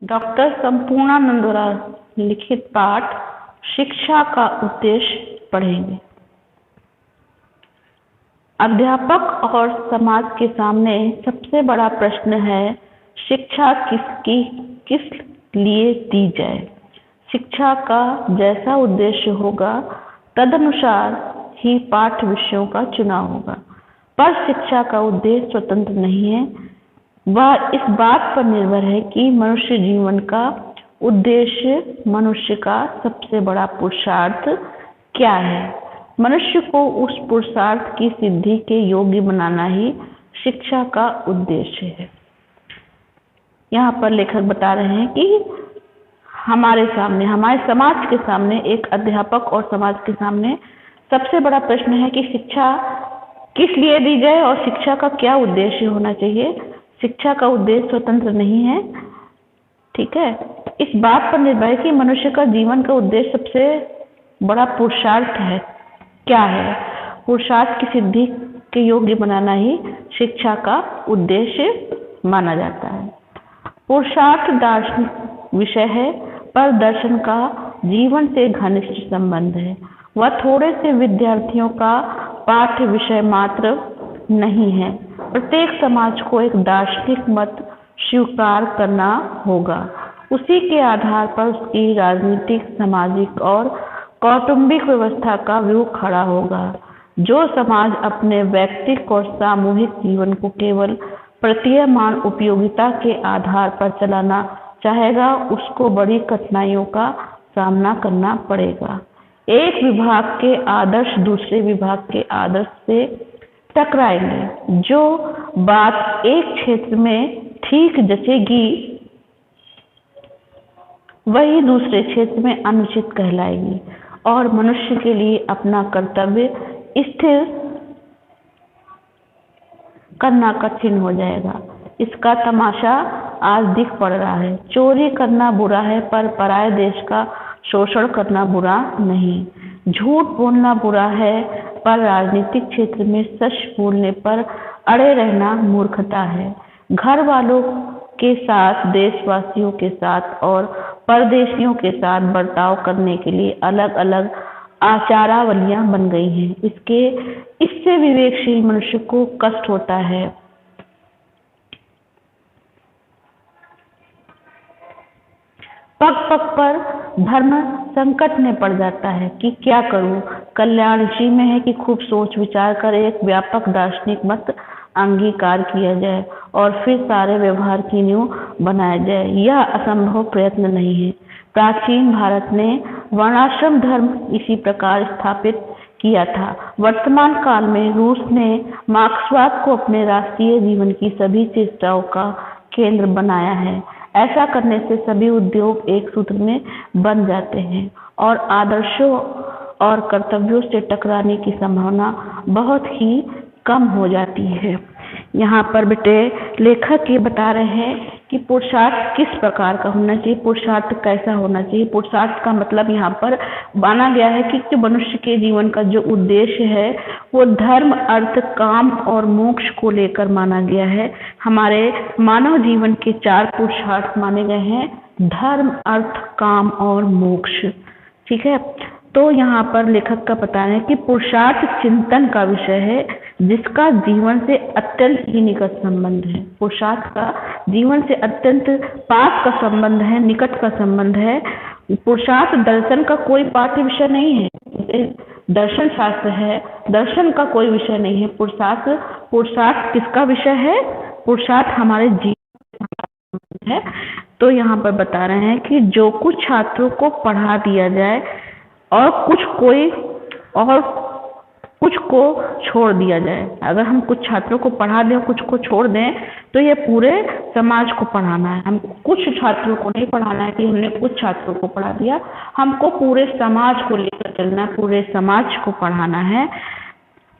Doctor Sampurnanand द्वारा लिखित पाठ शिक्षा का उद्देश्य पढ़ेंगे। अध्यापक और समाज के सामने सबसे बड़ा प्रश्न है, शिक्षा किस लिए दी जाए। शिक्षा का जैसा उद्देश्य होगा तदनुसार ही पाठ्य विषयों का चुनाव होगा, पर शिक्षा का उद्देश्य स्वतंत्र नहीं है। वह इस बात पर निर्भर है कि मनुष्य जीवन का उद्देश्य, मनुष्य का सबसे बड़ा पुरुषार्थ क्या है। मनुष्य को उस पुरुषार्थ की सिद्धि के योग्य बनाना ही शिक्षा का उद्देश्य है। यहाँ पर लेखक बता रहे हैं कि हमारे सामने, हमारे समाज के सामने, एक अध्यापक और समाज के सामने सबसे बड़ा प्रश्न है कि शिक्षा किस लिए दी जाए और शिक्षा का क्या उद्देश्य होना चाहिए। शिक्षा का उद्देश्य स्वतंत्र नहीं है, ठीक है। इस बात पर निर्भर है कि मनुष्य का जीवन का उद्देश्य सबसे बड़ा पुरुषार्थ है क्या है। पुरुषार्थ की सिद्धि के योग्य बनाना ही शिक्षा का उद्देश्य माना जाता है। पुरुषार्थ दार्शनिक विषय है, पर दर्शन का जीवन से घनिष्ठ संबंध है। वह थोड़े से विद्यार्थियों का पाठ्य विषय मात्र नहीं है। प्रत्येक समाज को एक दार्शनिक मत स्वीकार करना होगा। उसी के आधार पर उसकी राजनीतिक, सामाजिक और कौटुंबिक व्यवस्था का व्यूह खड़ा होगा। जो समाज अपने व्यक्तिगत और सामूहिक जीवन को केवल प्रतीयमान उपयोगिता के आधार पर चलाना चाहेगा, उसको बड़ी कठिनाइयों का सामना करना पड़ेगा। एक विभाग के आदर्श दूसरे विभाग के आदर्श से टकराएंगे। जो बात एक क्षेत्र में ठीक जचेगी, वही दूसरे क्षेत्र में अनुचित कहलाएगी और मनुष्य के लिए अपना कर्तव्य स्थिर करना कठिन हो जाएगा। इसका तमाशा आज दिख पड़ रहा है। चोरी करना बुरा है, पर पराये देश का शोषण करना बुरा नहीं। झूठ बोलना बुरा है, पर राजनीतिक क्षेत्र में सच बोलने पर अड़े रहना मूर्खता है। घर वालों के साथ, देशवासियों के साथ और परदेशियों के साथ बर्ताव करने के लिए अलग अलग आचारावलियां बन गई हैं। इससे विवेकशील मनुष्य को कष्ट होता है। पग पग पर धर्म संकट में पड़ जाता है कि क्या करूं। कल्याण इसी में है कि खूब सोच विचार कर एक व्यापक दार्शनिक मत अंगीकार किया जाए और फिर सारे व्यवहार की नींव बनाया जाए। यह असंभव प्रयत्न नहीं है। प्राचीन भारत ने वर्णाश्रम धर्म इसी प्रकार स्थापित किया था। वर्तमान काल में रूस ने मार्क्सवाद को अपने राष्ट्रीय जीवन की सभी चेष्टाओं का केंद्र बनाया है। ऐसा करने से सभी उद्योग एक सूत्र में बन जाते हैं और आदर्शों और कर्तव्यों से टकराने की संभावना बहुत ही कम हो जाती है। यहाँ पर बेटे लेखक ये बता रहे हैं कि पुरुषार्थ किस प्रकार का होना चाहिए, पुरुषार्थ कैसा होना चाहिए। पुरुषार्थ का मतलब यहाँ पर माना गया है कि जो मनुष्य के जीवन का जो उद्देश्य है वो धर्म, अर्थ, काम और मोक्ष को लेकर माना गया है। हमारे मानव जीवन के 4 पुरुषार्थ माने गए हैं, धर्म, अर्थ, काम और मोक्ष, ठीक है। तो यहाँ पर लेखक का बता रहे हैं कि पुरुषार्थ चिंतन का विषय है, जिसका जीवन से अत्यंत ही निकट संबंध है। पुरुषार्थ का जीवन से अत्यंत पास का संबंध है, निकट का संबंध है। पुरुषार्थ दर्शन का कोई पाठ्य विषय नहीं है। दर्शन शास्त्र है, दर्शन का कोई विषय नहीं है। पुरुषार्थ किसका विषय है? पुरुषार्थ हमारे जीवन है। तो यहाँ पर बता रहे हैं कि जो कुछ छात्रों को पढ़ा दिया जाए और कुछ को छोड़ दिया जाए। अगर हम कुछ छात्रों को पढ़ा दें, कुछ को छोड़ दें, तो ये पूरे समाज को पढ़ाना है। हम कुछ छात्रों को नहीं पढ़ाना है कि हमने कुछ छात्रों को पढ़ा दिया, हमको पूरे समाज को लेकर चलना है, पूरे समाज को पढ़ाना है।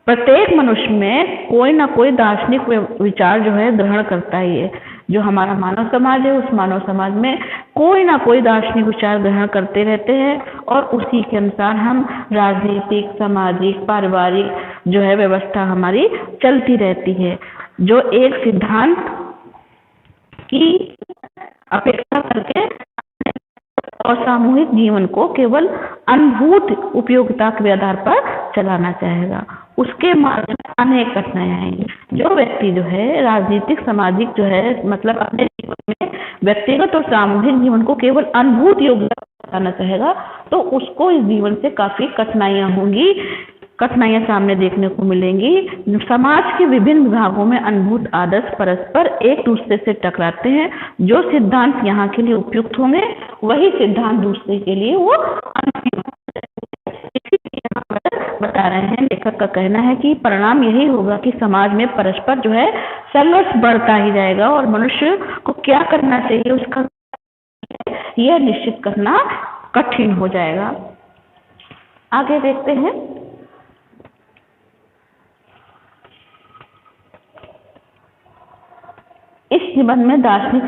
प्रत्येक मनुष्य में कोई ना कोई दार्शनिक विचार जो है ग्रहण करता ही है। जो हमारा मानव समाज है, उस मानव समाज में कोई ना कोई दार्शनिक विचार ग्रहण करते रहते हैं और उसी के अनुसार हम राजनीतिक, सामाजिक, पारिवारिक जो है व्यवस्था हमारी चलती रहती है। जो एक सिद्धांत की अपेक्षा करके और सामूहिक जीवन को केवल अनुभूत उपयोगिता के आधार पर चलाना चाहेगा। उसके मार्ग में अनेक कठिनाइयां आएंगी। जो व्यक्ति जो है राजनीतिक सामाजिक जो है मतलब अपने जीवन में व्यक्तिगत और सामूहिक जीवन को केवल अनुभूत योग्यता चलाना चाहेगा तो उसको इस जीवन से काफी कठिनाइयां होंगी, कठिनाइयां सामने देखने को मिलेंगी। समाज के विभिन्न विभागों में अनुभूत आदर्श परस्पर एक दूसरे से टकराते हैं। जो सिद्धांत यहाँ के लिए उपयुक्त होंगे वही सिद्धांत दूसरे के लिए वो बता रहे हैं। लेखक का कहना है कि परिणाम यही होगा कि समाज में परस्पर जो है संघर्ष बढ़ता ही जाएगा और मनुष्य को क्या करना चाहिए उसका यह निश्चित करना कठिन हो जाएगा। आगे देखते हैं। इस निबंध में दार्शनिक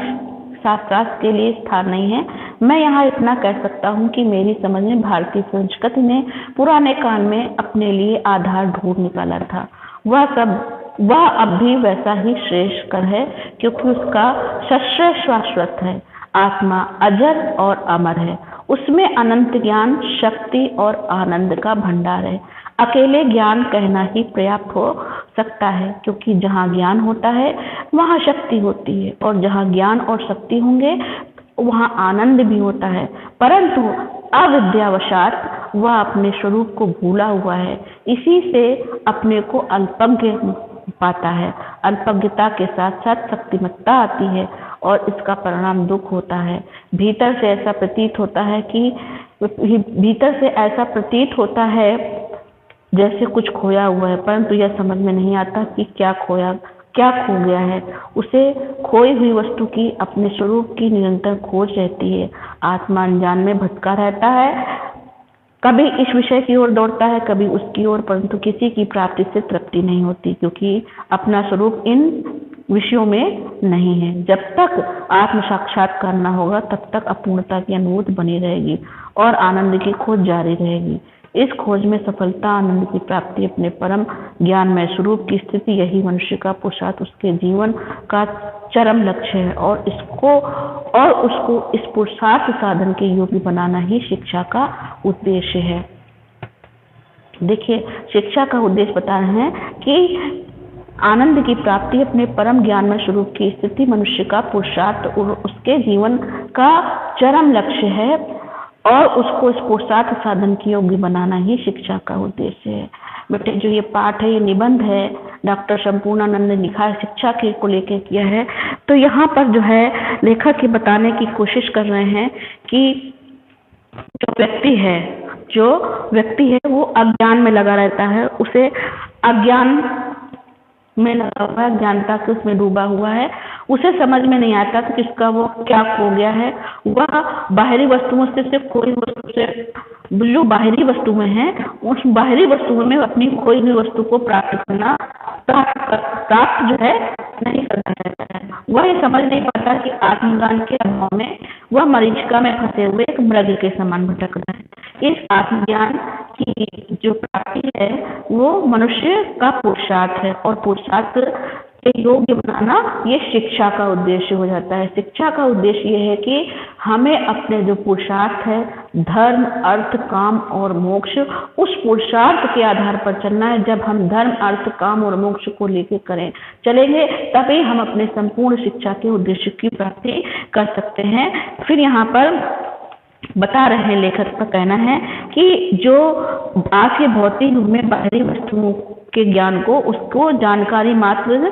शास्त्रार्थ के लिए स्थान नहीं है। मैं यहाँ इतना कह सकता हूँ कि मेरी समझ में भारतीय संस्कृति ने पुराने काल में अपने लिए आधार ढूंढ निकाला था। वह अब भी वैसा ही श्रेष्ठ कर है क्योंकि उसका सश्रय शाश्वत है। आत्मा अजर और अमर है। उसमें अनंत ज्ञान शक्ति और आनंद का भंडार है। अकेले ज्ञान कहना ही पर्याप्त हो सकता है क्योंकि जहाँ ज्ञान होता है वहाँ शक्ति होती है और जहाँ ज्ञान और शक्ति होंगे वहाँ आनंद भी होता है। परंतु अविद्यावशात वह अपने स्वरूप को भूला हुआ है। इसी से अपने को अल्पज्ञ पाता है। अल्पज्ञता के साथ साथ शक्तिमत्ता आती है और इसका परिणाम दुख होता है। भीतर से ऐसा प्रतीत होता है जैसे कुछ खोया हुआ है, परंतु यह समझ में नहीं आता कि क्या खो गया है। उसे खोई हुई वस्तु की अपने स्वरूप की निरंतर खोज रहती है। आत्मा अनजान में भटका रहता है, कभी इस विषय की ओर दौड़ता है कभी उसकी ओर, परंतु किसी की प्राप्ति से तृप्ति नहीं होती क्योंकि अपना स्वरूप इन विषयों में नहीं है। जब तक आत्म साक्षात्कार न होगा तब तक अपूर्णता की अनुभूति बनी रहेगी और आनंद की खोज जारी रहेगी। इस खोज में सफलता आनंद की प्राप्ति अपने परम ज्ञान में स्वरूप की स्थिति यही मनुष्य का पुरुषार्थ उसके जीवन का चरम लक्ष्य है और उसको इस पुरुषार्थ साधन के योग्य बनाना ही शिक्षा का उद्देश्य है। देखिए शिक्षा का उद्देश्य बता रहे हैं कि आनंद की प्राप्ति अपने परम ज्ञान में स्वरूप की स्थिति मनुष्य का पुरुषार्थ और उसके जीवन का चरम लक्ष्य है और उसको इस पुरुषार्थ साधन की योग्य बनाना ही शिक्षा का उद्देश्य है। बेटे जो ये पाठ है ये निबंध है डॉक्टर संपूर्णानंद ने लिखा है, शिक्षा के को लेकर किया है। तो यहाँ पर जो है लेखक ये बताने की कोशिश कर रहे हैं कि जो व्यक्ति है वो अज्ञान में लगा रहता है, उसे अज्ञान में लगा हुआ है, ज्ञानता के उसमें डूबा हुआ है, उसे समझ में नहीं आता कि किसका वो क्या खो गया है। वह बाहरी वस्तुओं से खोई वस्तु से जो बाहरी वस्तु में है उस बाहरी वस्तुओं में अपनी खोई हुई वस्तु को प्राप्त जो है नहीं करना रहता है। वह ये समझ नहीं पाता कि आत्मज्ञान के अभाव में वह मरीचिका में फंसे हुए एक मृग के समान भटक रहा है। इस आत्मज्ञान की जो प्राप्ति है वो मनुष्य का पुरुषार्थ है और पुरुषार्थ के योग्य बनाना ये शिक्षा का उद्देश्य हो जाता है। शिक्षा का उद्देश्य ये है कि हमें अपने जो पुरुषार्थ है धर्म अर्थ काम और मोक्ष उस पुरुषार्थ के आधार पर चलना है। जब हम धर्म अर्थ काम और मोक्ष को लेकर चलेंगे तभी हम अपने संपूर्ण शिक्षा के उद्देश्य की प्राप्ति कर सकते हैं। फिर यहाँ पर बता रहे हैं लेखक का कहना है कि जो आज के भौतिक युग में बाहरी वस्तुओं के ज्ञान को उसको जानकारी मात्र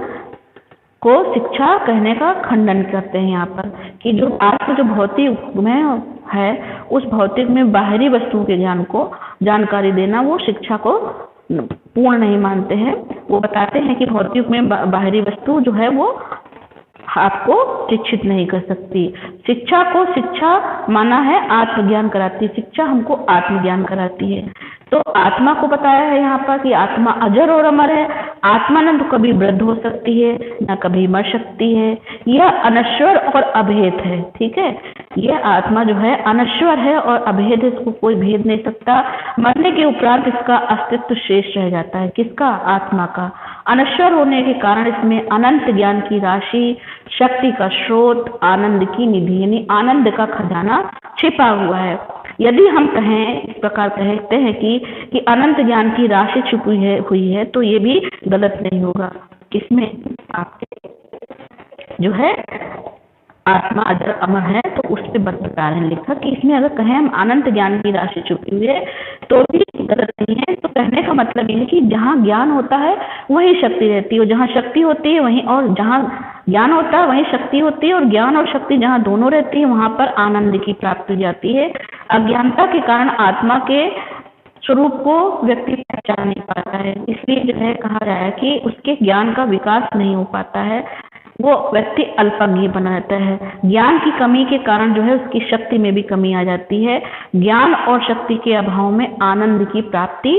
को शिक्षा कहने का खंडन करते हैं यहाँ पर कि जो आज का जो भौतिक युग में है उस भौतिक में बाहरी वस्तुओं के ज्ञान को जानकारी देना वो शिक्षा को पूर्ण नहीं मानते हैं। वो बताते हैं कि भौतिक युग में बाहरी वस्तु जो है वो आपको शिक्षित नहीं कर सकती। शिक्षा को शिक्षा माना है आत्मज्ञान कराती, शिक्षा हमको आत्मज्ञान कराती है। तो आत्मा को बताया है यहाँ पर कि आत्मा अजर और अमर है। आत्मा न तो कभी वृद्ध हो सकती है न कभी मर सकती है, यह अनश्वर और अभेद है। ठीक है, यह आत्मा जो है अनश्वर है और अभेद है, इसको कोई भेद नहीं सकता। मरने के उपरांत इसका अस्तित्व शेष रह जाता है। किसका? आत्मा का। अनश्वर होने के कारण इसमें अनंत ज्ञान की राशि, शक्ति का स्रोत, आनंद की निधि यानी आनंद का खजाना छिपा हुआ है। यदि हम कहें, इस प्रकार कहते हैं कि अनंत ज्ञान की राशि छुपी हुई है तो ये भी गलत नहीं होगा। इसमें आपके जो है आत्मा अजर अमर है तो उस पर बता रहे हैं लेखक कि इसमें अगर कहें हम अनंत ज्ञान की राशि छुपी हुई है तो भी गलत नहीं है। तो कहने का मतलब ये है कि जहाँ ज्ञान होता है वहीं शक्ति रहती है, और जहाँ शक्ति होती है वहीं, और जहाँ ज्ञान होता है वहीं शक्ति होती है, और ज्ञान और शक्ति जहाँ दोनों रहती है वहाँ पर आनंद की प्राप्ति हो जाती है। अज्ञानता के कारण आत्मा के स्वरूप को व्यक्ति पहचान नहीं पाता है, इसलिए जो है कहा जाए कि उसके ज्ञान का विकास नहीं हो पाता है, वो व्यक्ति अल्पज्ञ बना रहता है। ज्ञान की कमी के कारण जो है उसकी शक्ति में भी कमी आ जाती है। ज्ञान और शक्ति के अभाव में आनंद की प्राप्ति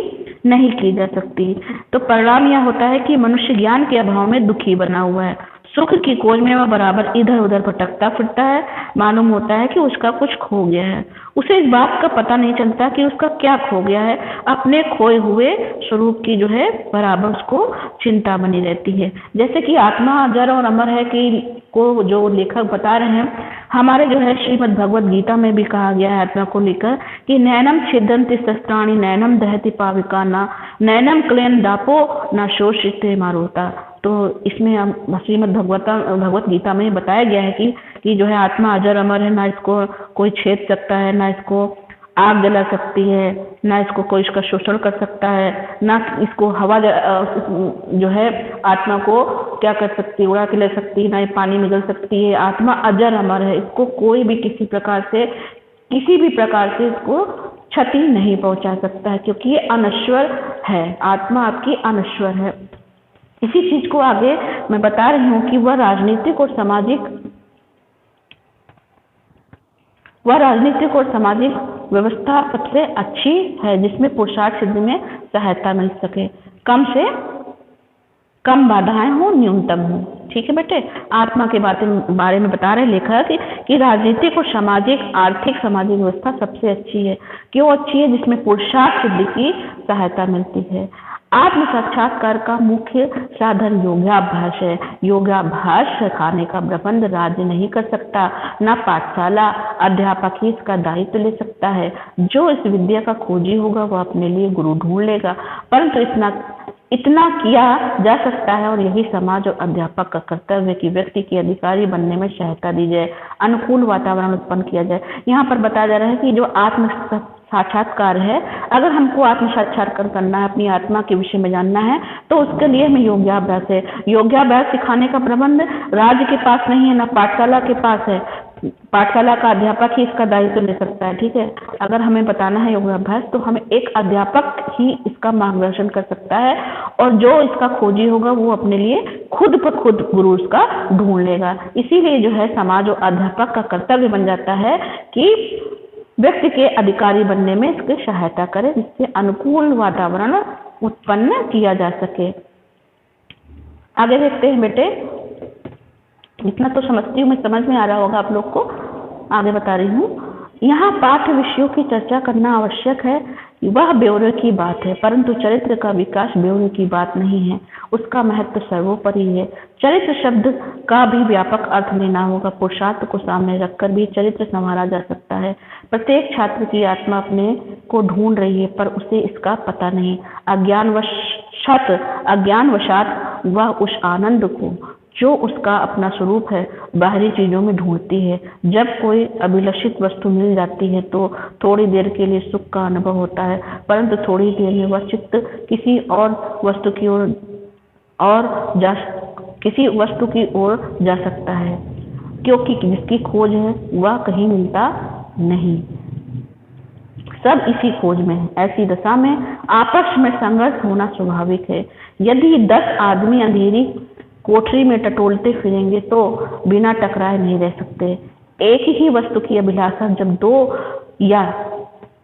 नहीं की जा सकती। तो परिणाम यह होता है कि मनुष्य ज्ञान के अभाव में दुखी बना हुआ है। सुख की खोज में वह बराबर इधर उधर भटकता फिरता है। मालूम होता है कि उसका कुछ खो गया है, उसे इस बात का पता नहीं चलता कि उसका क्या खो गया है। अपने खोए हुए स्वरूप की जो है बराबर उसको चिंता बनी रहती है। जैसे कि आत्मा अजर और अमर है कि को जो लेखक बता रहे हैं, हमारे जो है श्रीमद् भगवत गीता में भी कहा गया है आत्मा को लेकर कि नैनम छिदंति शस्त्राणि नैनम दहति पाविका ना नैनम क्लेन दापो ना शोषिते मारोता। तो इसमें हम श्रीमद् भगवत गीता में बताया गया है कि जो है आत्मा अजर अमर है, ना इसको कोई छेद सकता है, ना इसको आग जला सकती है, ना इसको कोई इसका शोषण कर सकता है, ना इसको हवा जो है आत्मा को क्या कर सकती है, उड़ा के ले सकती है, ना ये पानी में जल सकती है। आत्मा अजर अमर है, इसको कोई भी किसी भी प्रकार से इसको क्षति नहीं पहुंचा सकता है, क्योंकि ये अनश्वर है। आत्मा आपकी अनश्वर है। इसी चीज को आगे मैं बता रही हूँ कि वह राजनीतिक और सामाजिक व्यवस्था सबसे अच्छी है जिसमें पुरुषार्थ सिद्धि में सहायता मिल सके, कम से कम बाधाएं हो, न्यूनतम हो। ठीक है बेटे, आत्मा के बारे में बता रहे लेखक कि राजनीतिक और आर्थिक सामाजिक व्यवस्था सबसे अच्छी है। क्यों अच्छी है? जिसमें पुरुषार्थ सिद्धि की सहायता मिलती है। आत्म साक्षात्कार का मुख्य साधन योगाभ्यास है। योगाभ्यास सिखाने का प्रबंध राज्य नहीं कर सकता, न पाठशाला, अध्यापक ही इसका दायित्व ले सकता है। जो इस विद्या का खोजी होगा वह अपने लिए गुरु ढूंढ लेगा, परंतु इतना किया जा सकता है, और यही समाज और अध्यापक का कर्तव्य है कि व्यक्ति के अधिकारी बनने में सहायता दी जाए, अनुकूल वातावरण उत्पन्न किया जाए। यहाँ पर बताया जा रहा है कि जो आत्म साक्षात्कार है, अगर हमको आत्म साक्षात्कार करना है, अपनी आत्मा के विषय में जानना है, तो उसके लिए हमें योगाभ्यास है। योगाभ्यास सिखाने का प्रबंध राज्य के पास नहीं है, ना पाठशाला के पास है। पाठशाला का अध्यापक ही इसका दायित्व ले सकता है। ठीक है, अगर हमें बताना है योगाभ्यास तो हमें एक अध्यापक ही इसका मार्गदर्शन कर सकता है, और जो इसका खोजी होगा वो अपने लिए खुद ब खुद गुरु उसका ढूंढ लेगा। इसीलिए जो है समाज और अध्यापक का कर्तव्य बन जाता है कि व्यक्ति के अधिकारी बनने में इसकी सहायता करे, जिससे अनुकूल वातावरण उत्पन्न किया जा सके। आगे देखते हैं बेटे, इतना तो समझती हूँ मैं, समझ में आ रहा होगा आप लोग को। आगे बता रही हूँ, यहाँ पाठ्य विषयों की चर्चा करना आवश्यक है, वह ब्यौरे की बात है, परंतु चरित्र का विकास ब्यौरे की बात नहीं है, उसका महत्व सर्वोपरि है। चरित्र शब्द का भी व्यापक अर्थ लेना होगा। पुरुषार्थ को सामने रखकर भी चरित्र संवारा जा सकता है। प्रत्येक छात्र की आत्मा अपने को ढूंढ रही है, पर उसे इसका पता नहीं। अज्ञानवशात वह उस आनंद को जो उसका अपना स्वरूप है बाहरी चीजों में ढूंढती है। जब कोई अभिलषित वस्तु मिल जाती है तो थोड़ी देर के लिए सुख का अनुभव होता है, परंतु थोड़ी देर में वह चित्त किसी वस्तु की ओर जा सकता है, क्योंकि जिसकी खोज है वह कहीं मिलता नहीं, सब इसी खोज में है। ऐसी दशा में आपस में संघर्ष होना स्वाभाविक है। यदि 10 आदमी अंधेरी कोठरी में टटोलते फिरेंगे तो बिना टकराए नहीं रह सकते। एक ही वस्तु की अभिलाषा जब 2 या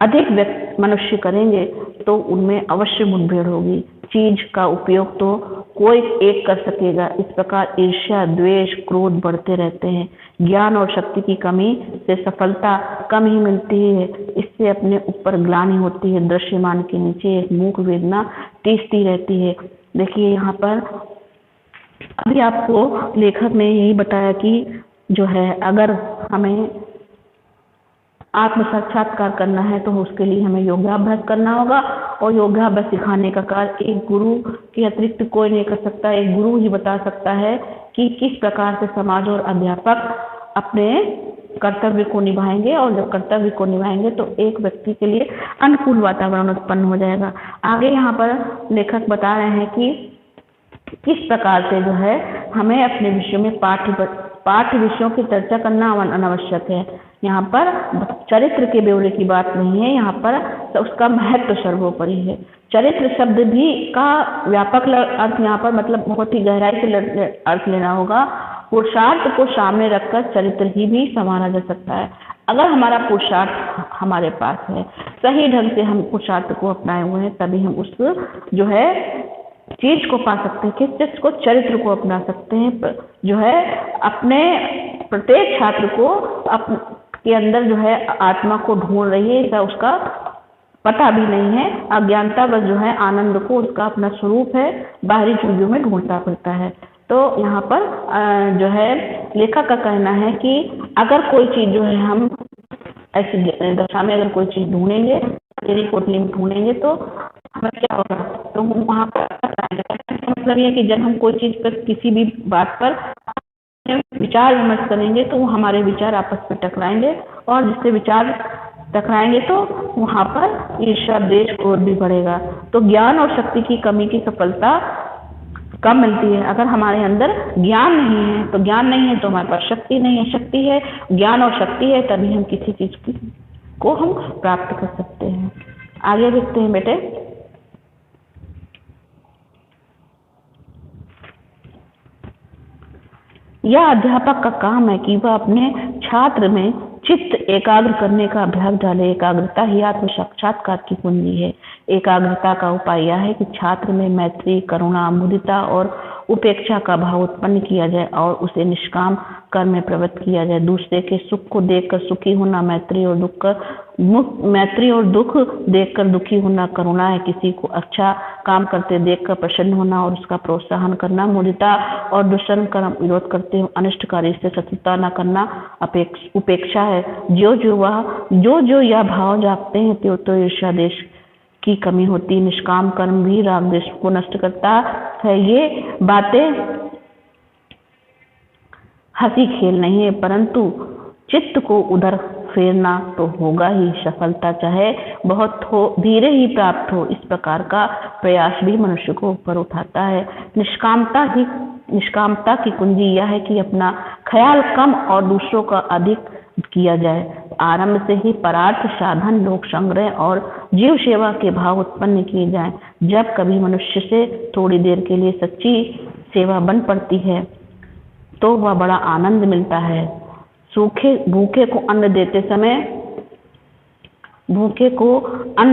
अधिक मनुष्य करेंगे तो उनमें अवश्य मुठभेड़ होगी। चीज का उपयोग तो कोई एक कर सकेगा। इस प्रकार ईर्ष्या, द्वेष, क्रोध बढ़ते रहते हैं। ज्ञान और शक्ति की कमी से सफलता कम ही मिलती है। इससे अपने ऊपर ग्लानि होती है। दृश्यमान के नीचे एक मूक वेदना टीसती रहती है। देखिए यहाँ पर अभी आपको लेखक ने यही बताया कि जो है अगर हमें आत्म साक्षात्कार करना है तो उसके लिए हमें योगाभ्यास करना होगा, और योगाभ्यास सिखाने का कार्य एक गुरु के अतिरिक्त कोई नहीं कर सकता। एक गुरु ही बता सकता है कि किस प्रकार से समाज और अध्यापक अपने कर्तव्य को निभाएंगे, और जब कर्तव्य को निभाएंगे तो एक व्यक्ति के लिए अनुकूल वातावरण उत्पन्न हो जाएगा। आगे यहाँ पर लेखक बता रहे हैं कि किस प्रकार से जो है हमें अपने विषयों में पाठ्य विषयों की चर्चा करना अनावश्यक है। यहाँ पर चरित्र के ब्यौरे की बात नहीं है, यहाँ पर उसका महत्व सर्वोपरि है। चरित्र शब्द भी का व्यापक अर्थ यहाँ पर मतलब बहुत ही गहराई से अर्थ लेना होगा। पुरुषार्थ को सामने रखकर चरित्र ही भी संवारा जा सकता है। अगर हमारा पुरुषार्थ हमारे पास है, सही ढंग से हम पुरुषार्थ को अपनाए हुए हैं, तभी हम उस जो है चीज को पा सकते हैं। किस चीज को? चरित्र को अपना सकते हैं। जो है अपने प्रत्येक छात्र को के अंदर जो है आत्मा को ढूंढ रही है, ऐसा उसका पता भी नहीं है। अज्ञानता बस जो है आनंद को उसका अपना स्वरूप है, बाहरी चीजों में ढूंढता फिरता है। तो यहाँ पर जो है लेखक का कहना है कि अगर कोई चीज जो है हम ऐसी दशा में अगर कोई चीज ढूंढेंगे, तेरी कोटली में ढूंढेंगे, तो हमें क्या होगा? तो हम वहाँ पर मतलब ये कि जब हम कोई चीज पर किसी भी बात पर विचार विमर्श करेंगे तो हमारे विचार आपस में टकराएंगे, और जिससे विचार टकराएंगे तो वहाँ पर ईर्ष्या द्वेष क्रोध भी बढ़ेगा। तो ज्ञान और शक्ति की कमी की सफलता कम मिलती है। अगर हमारे अंदर ज्ञान नहीं है तो ज्ञान नहीं है तो हमारे पास शक्ति नहीं है, शक्ति है ज्ञान और शक्ति है तभी हम किसी चीज को हम प्राप्त कर सकते हैं। आगे देखते हैं बेटे। यह अध्यापक का काम है कि वह अपने छात्र में चित्त एकाग्र करने का अभ्यास डाले। एकाग्रता ही आत्म साक्षात्कार की कुंजी है। एकाग्रता का उपाय यह है कि छात्र में मैत्री, करुणा, मुदिता और उपेक्षा का भाव उत्पन्न किया जाए और उसे निष्काम कर्म में प्रवृत्त किया जाए। दूसरे के सुख को देखकर सुखी होना मैत्री और दुख देखकर दुखी होना करुणा है। किसी को अच्छा काम करते देखकर प्रसन्न होना और उसका प्रोत्साहन करना मुदिता, और दुष्कर्म कर्म विरोध करते हुए अनिष्टकारी से शत्रुता न करना उपेक्षा है। जो यह भाव जागते हैं तो ईर्ष्या देश की कमी होती। निष्काम कर्म भी राग देश को नष्ट करता है। ये बातें हंसी खेल नहीं है, परंतु चित्त को उधर फेरना तो होगा ही। सफलता चाहे बहुत हो, धीरे ही प्राप्त हो, इस प्रकार का प्रयास भी मनुष्य को ऊपर उठाता है। निष्कामता की कुंजी यह है कि अपना ख्याल कम और दूसरों का अधिक किया जाए। आरंभ से ही परार्थ साधन, लोक संग्रह और जीव सेवा के भाव उत्पन्न किए जाएं। जब कभी मनुष्य से थोड़ी देर के लिए सच्ची सेवा बन पड़ती है तो वह बड़ा आनंद मिलता है। भूखे को अन्न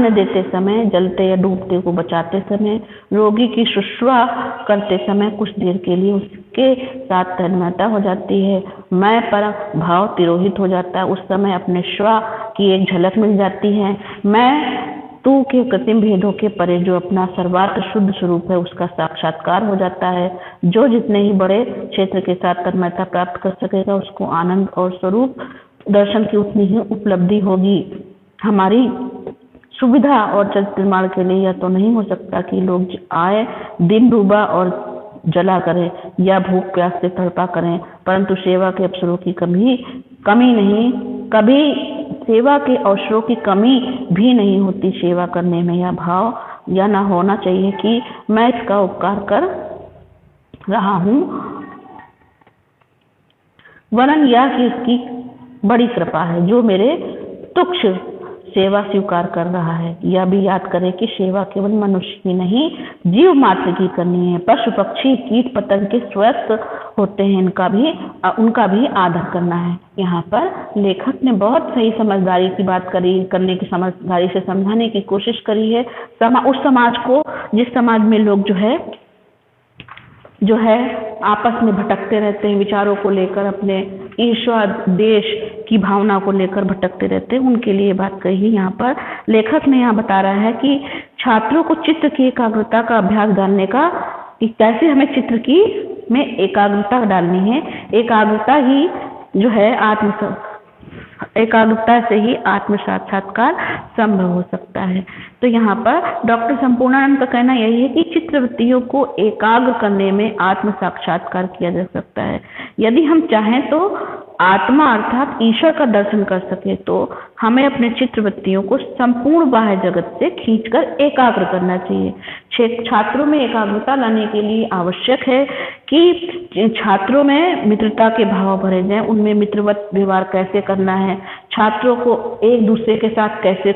देते समय, जलते या डूबते को बचाते समय, रोगी की शुश्रूषा करते समय कुछ देर के लिए उसके साथ तन्मयता हो जाती है। मैं पर भाव तिरोहित हो जाता है। उस समय अपने स्व की एक झलक मिल जाती है। मैं तू के कृत्रिम भेदों के परे जो अपना सर्वार्थ शुद्ध स्वरूप है उसका साक्षात्कार हो जाता है। जो जितने ही बड़े क्षेत्र के साथ तन्मयता प्राप्त कर सकेगा उसको आनंद और स्वरूप दर्शन की उतनी ही उपलब्धि होगी। हमारी सुविधा और चरित्र निर्माण के लिए यह तो नहीं हो सकता कि लोग आए दिन डूबा और जला करें या भूख प्यास से तड़पा करें, परंतु सेवा के अवसरों की कमी नहीं, कभी सेवा के अवसरों की कमी भी नहीं होती। सेवा करने में यह भाव या ना होना चाहिए कि मैं इसका उपकार कर रहा हूँ, वरन यह कि इसकी बड़ी कृपा है जो मेरे तुच्छ सेवा स्वीकार कर रहा है। यह भी याद करें कि सेवा केवल मनुष्य की नहीं, जीव मात्र की करनी है। पशु पक्षी कीट पतंग के स्वस्थ होते हैं, उनका भी आदर करना है। यहाँ पर लेखक ने बहुत सही समझदारी की बात करने की समझदारी से समझाने की कोशिश करी है उस समाज को जिस समाज में लोग जो है जो है आपस में भटकते रहते हैं, विचारों को लेकर, अपने ईर्ष्या देश की भावना को लेकर भटकते रहते हैं, उनके लिए बात कही है। यहाँ पर लेखक ने यहाँ बता रहा है कि छात्रों को चित्त की एकाग्रता का अभ्यास डालने का, कि कैसे हमें चित्र की में एकाग्रता डालनी है। एकाग्रता ही जो है एकाग्रता से ही आत्म साक्षात्कार संभव हो सकता है। तो यहाँ पर डॉक्टर संपूर्णानंद का कहना यही है कि चित्रवृत्तियों को एकाग्र करने में आत्म साक्षात्कार किया जा सकता है। यदि हम चाहें तो आत्मा अर्थात ईश्वर का दर्शन कर सके, तो हमें अपने चित्रवृत्तियों को संपूर्ण बाह्य जगत से खींचकर एकाग्र करना चाहिए। छात्रों में एकाग्रता लाने के लिए आवश्यक है कि छात्रों में मित्रता के भाव भरे जाएं, उनमें मित्रवत व्यवहार कैसे करना है, छात्रों को एक दूसरे के साथ कैसे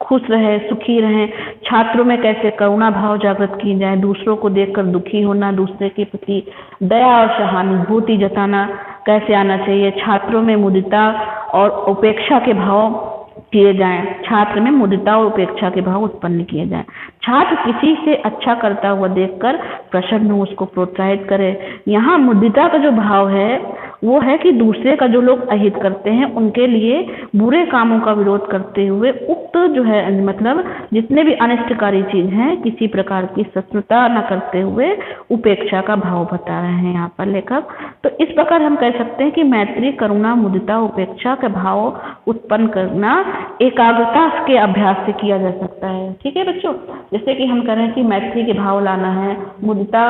खुश रहे, सुखी रहें, छात्रों में कैसे करुणा भाव जागृत की जाए, दूसरों को देखकर दुखी होना, दूसरे के प्रति दया और सहानुभूति जताना कैसे आना चाहिए, छात्रों में मुदिता और उपेक्षा के भाव किए जाएं, छात्र में मुदिता और उपेक्षा के भाव उत्पन्न किए जाएं। छात्र किसी से अच्छा करता हुआ देखकर प्रसन्न हो, उसको प्रोत्साहित करे। यहाँ मुदिता का जो भाव है वो है कि दूसरे का जो लोग अहित करते हैं उनके लिए बुरे कामों का विरोध करते हुए उक्त जो है मतलब जितने भी अनिष्टकारी चीज हैं किसी प्रकार की सहिष्णुता न करते हुए उपेक्षा का भाव बता रहे हैं यहाँ पर लेखक। तो इस प्रकार हम कह सकते हैं कि मैत्री, करुणा, मुदिता, उपेक्षा का भाव उत्पन्न करना एकाग्रता के अभ्यास से किया जा सकता है। ठीक है बच्चों, जैसे कि हम कह रहे हैं कि मैत्री के भाव लाना है, मुदिता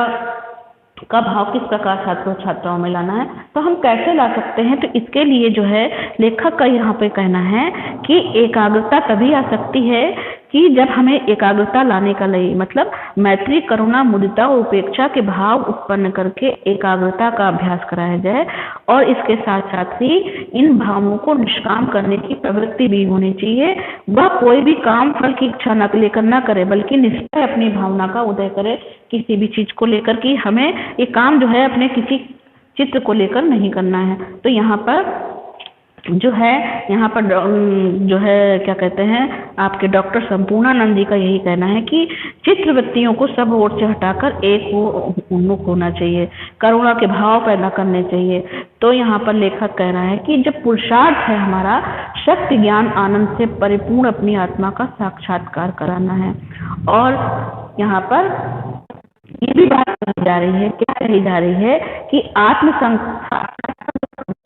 का भाव किस प्रकार छात्रों छात्राओं में लाना है, तो हम कैसे ला सकते हैं। तो इसके लिए जो है लेखक का यहाँ पे कहना है कि एकाग्रता तभी आ सकती है कि जब हमें एकाग्रता लाने का लगे, मतलब मैत्री, करुणा, मुदिता और उपेक्षा के भाव उत्पन्न करके एकाग्रता का अभ्यास कराया जाए, और इसके साथ साथ ही इन भावों को निष्काम करने की प्रवृत्ति भी होनी चाहिए। वह कोई भी काम फल की इच्छा न लेकर न करे, बल्कि निश्चय अपनी भावना का उदय करे किसी भी चीज को लेकर, कि हमें ये काम जो है अपने किसी चित्र को लेकर नहीं करना है। तो यहाँ पर जो है जो है क्या कहते हैं आपके डॉक्टर संपूर्णानंद जी का यही कहना है कि चित्रवृत्तियों को सब ओर से हटाकर एक उन्मुख होना चाहिए, करुणा के भाव पैदा करने चाहिए। तो यहाँ पर लेखक कह रहा है कि जब पुरुषार्थ है हमारा शक्ति, ज्ञान, आनंद से परिपूर्ण अपनी आत्मा का साक्षात्कार कराना है। और यहाँ पर ये भी बात कही जा रही है, क्या कही जा रही है कि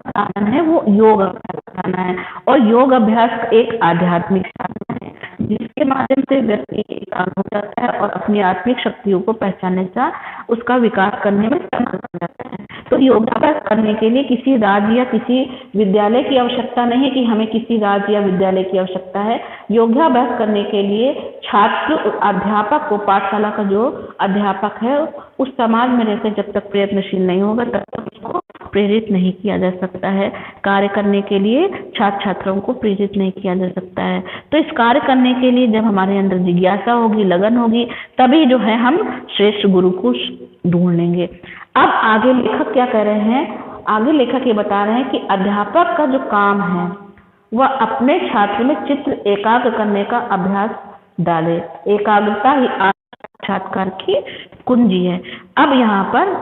साधन है वो योग अभ्यास करना है, और योग अभ्यास एक आध्यात्मिक साधन है जिसके माध्यम से व्यक्ति एकाग्र हो जाता है और अपनी आत्मिक शक्तियों को पहचानने से उसका विकास करने में समर्थ हो जाता है। तो योगाभ्यास करने के लिए किसी राज्य या किसी विद्यालय की आवश्यकता नहीं है कि हमें किसी राज्य या विद्यालय की आवश्यकता है। योगाभ्यास करने के लिए छात्र अध्यापक को, पाठशाला का जो अध्यापक है उस समाज में रहकर जब तक प्रयत्नशील नहीं होगा तब तक उसको प्रेरित नहीं किया जा सकता है। कार्य करने के लिए छात्र छात्राओं को प्रेरित नहीं किया जा सकता है। तो इस कार्य करने के लिए जब हमारे अंदर जिज्ञासा होगी, लगन होगी, तभी जो है हम श्रेष्ठ गुरु को ढूंढ लेंगे। अब आगे लेखक क्या कह रहे हैं, आगे लेखक ये बता रहे हैं कि अध्यापक का जो काम है वह अपने छात्र में चित्र एकाग्र करने का अभ्यास डाले। एकाग्रता ही साक्षात्कार की कुंजी है। अब यहाँ पर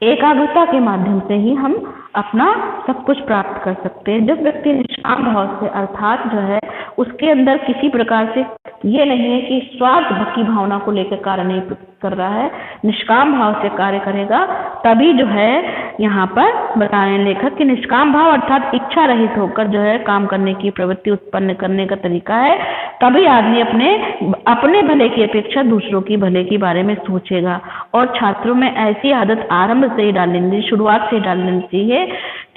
एकाग्रता के माध्यम से ही हम अपना सब कुछ प्राप्त कर सकते हैं। जब व्यक्ति निष्काम भाव से, अर्थात जो है उसके अंदर किसी प्रकार से ये नहीं है कि स्वार्थ की भावना को लेकर कार्य नहीं कर रहा है, निष्काम भाव से कार्य करेगा, तभी जो है यहाँ पर बता रहे हैं लेखक कि निष्काम भाव अर्थात इच्छा रहित होकर जो है काम करने की प्रवृत्ति उत्पन्न करने का तरीका है। तभी आदमी अपने भले की अपेक्षा दूसरों की भले के बारे में सोचेगा। और छात्रों में ऐसी आदत आरंभ से ही डाल लेनी, शुरुआत से डाल लेनी चाहिए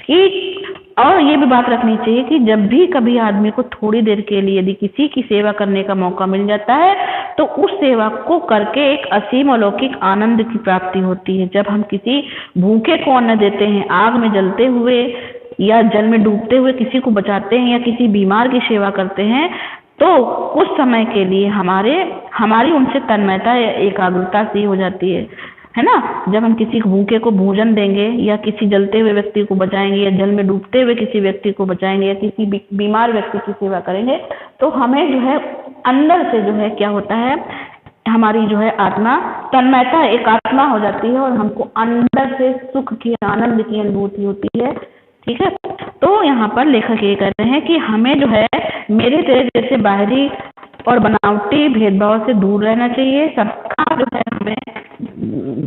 कि, और ये भी बात रखनी चाहिए कि जब भी कभी आदमी को थोड़ी देर के लिए यदि किसी की सेवा करने का मौका मिल जाता है तो उस सेवा को करके एक असीम अलौकिक आनंद की प्राप्ति होती है। जब हम किसी भूखे को अन्न देते हैं, आग में जलते हुए या जल में डूबते हुए किसी को बचाते हैं या किसी बीमार की सेवा करते हैं, तो उस समय के लिए हमारी उनसे तन्मयता या एकाग्रता सी हो जाती है ना। जब हम किसी भूखे को भोजन देंगे या किसी जलते हुए व्यक्ति को बचाएंगे या जल में डूबते हुए किसी व्यक्ति को बचाएंगे या किसी बीमार व्यक्ति की सेवा करेंगे, तो हमें जो है अंदर से जो है क्या होता है, हमारी जो है आत्मा तन्मयता एक आत्मा हो जाती है और हमको अंदर से सुख की आनंद की अनुभूति होती है। ठीक है, तो यहाँ पर लेखक ये कह रहे हैं कि हमें जो है मेरे तेरे जैसे बाहरी और बनावटी भेदभाव से दूर रहना चाहिए। सबका जो है हमें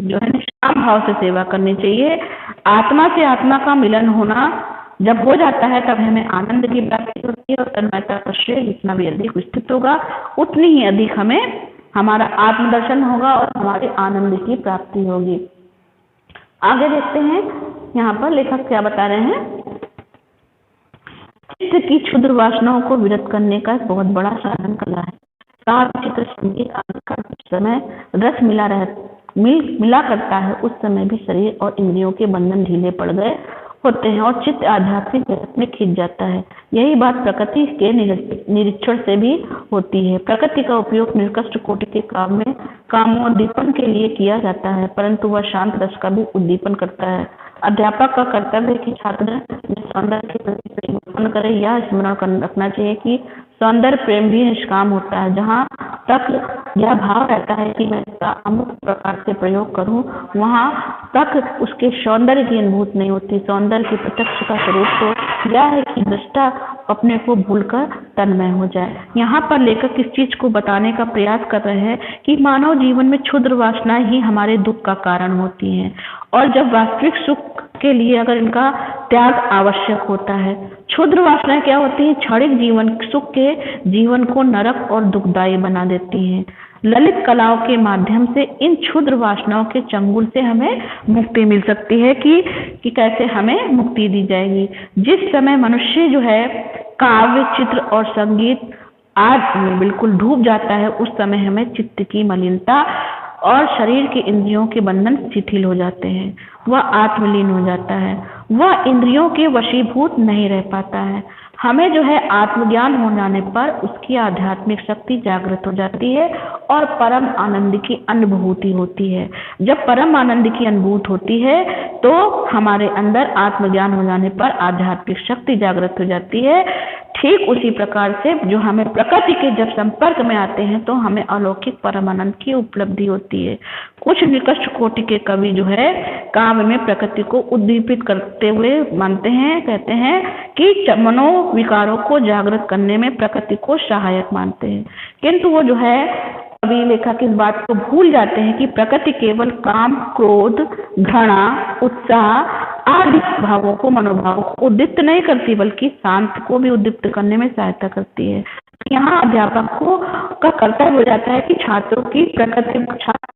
जो है निष्काम भाव से सेवा करनी चाहिए। आत्मा से आत्मा का मिलन होना जब हो जाता है तब हमें आनंद की प्राप्ति होती है और तन्मयता का श्रेय जितना भी अधिक विस्तृत होगा उतनी ही अधिक हमें हमारा आत्मदर्शन होगा और हमारे आनंद की प्राप्ति होगी। आगे देखते हैं यहाँ पर लेखक क्या बता रहे हैं। चित्त की क्षुद्र वासनाओं को विरत करने का एक बहुत बड़ा साधन कला है। काव्य, चित्र, संगीत आदि का कुछ समय रस मिला करता है, उस समय भी शरीर और इंद्रियों के बंधन ढीले पड़ गए होते हैं और चित्त आध्यात्मिक जगत में खिंच जाता है। यही बात प्रकृति के निरीक्षण से भी होती है। प्रकृति का उपयोग निर्कृष्ट कोटि के काम में कामोद्दीपन के लिए किया जाता है, परंतु वह शांत रस का भी उद्दीपन करता है। अध्यापक का कर्तव्य है कि छात्र सौंदर्य के प्रति प्रेम उत्पन्न करे। यह स्मरण रखना चाहिए कि सौंदर्य प्रेम भी निष्काम होता है। जहाँ तक यह भाव रहता है कि मैं इसका अमुक प्रकार से प्रयोग करूं, वहां तक उसके सौंदर्य की अनुभूति नहीं होती। सौंदर्य की प्रत्यक्ष का स्वरूप तो यह है कि दृष्टा अपने को भूलकर तन्मय हो जाए। यहाँ पर लेखक इस चीज को बताने का प्रयास कर रहे हैं कि मानव जीवन में क्षुद्र वासनाएं ही हमारे दुख का कारण होती हैं और जब वास्तविक सुख के लिए अगर इनका त्याग आवश्यक होता है। क्षुद्र वासनाएं क्या होती हैं? क्षणिक जीवन सुख के जीवन को नरक और दुखदायी बना देती हैं। ललित कलाओं के माध्यम से इन क्षुद्र वासनाओं के चंगुल से हमें मुक्ति मिल सकती है कि कैसे हमें मुक्ति दी जाएगी। जिस समय मनुष्य जो है काव्य, चित्र और संगीत आदि में बिल्कुल डूब जाता है, उस समय हमें चित्त की मलिनता और शरीर के इंद्रियों के बंधन शिथिल हो जाते हैं। वह आत्मलीन हो जाता है, वह इंद्रियों के वशीभूत नहीं रह पाता है। हमें जो है आत्मज्ञान हो जाने पर उसकी आध्यात्मिक शक्ति जागृत हो जाती है और परम आनंद की अनुभूति होती है। जब परम आनंद की अनुभूति होती है तो हमारे अंदर आत्मज्ञान हो जाने पर आध्यात्मिक शक्ति जागृत हो जाती है। ठीक उसी प्रकार से जो हमें प्रकृति के जब संपर्क में आते हैं तो हमें अलौकिक परमानंद की उपलब्धि होती है। कुछ निकृष्ट कोटि के कवि जो है काव्य में प्रकृति को उद्दीपित करते हुए मानते हैं, कहते हैं कि मनोविकारों को जागृत करने में प्रकृति को सहायक मानते हैं, किंतु वो जो है कवि लेखक इस बात को भूल जाते हैं कि प्रकृति केवल काम, क्रोध, घृणा, उत्साह आदि भावों को, मनोभावों को उद्दीप्त नहीं करती बल्कि शांत को भी उद्दीप्त करने में सहायता करती है। यहाँ अध्यापक को का कर्तव्य हो जाता है कि छात्रों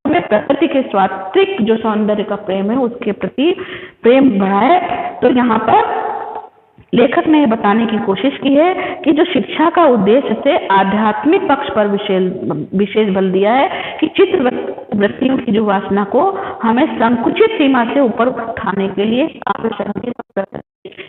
में प्रकृति के स्वात्विक जो सौंदर्य का प्रेम है उसके प्रति प्रेम बढ़ाए। तो यहाँ पर लेखक ने बताने की कोशिश की है कि जो शिक्षा का उद्देश्य से आध्यात्मिक पक्ष पर विशेष बल दिया है कि चित्त वृत्तियों की जो वासना को हमें संकुचित सीमा से ऊपर उठाने के लिए काव्य, संगीत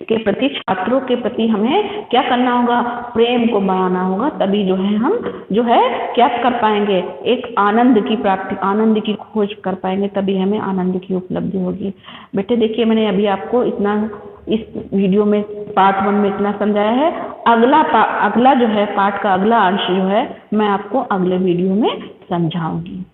के प्रति, छात्रों के प्रति हमें क्या करना होगा? प्रेम को बढ़ाना होगा। तभी जो है हम जो है क्या कर पाएंगे? एक आनंद की प्राप्ति, आनंद की खोज कर पाएंगे, तभी हमें आनंद की उपलब्धि होगी। बेटे देखिए, मैंने अभी आपको इतना इस वीडियो में पार्ट 1 में इतना समझाया है। अगला जो है पाठ का अगला अंश जो है मैं आपको अगले वीडियो में समझाऊंगी।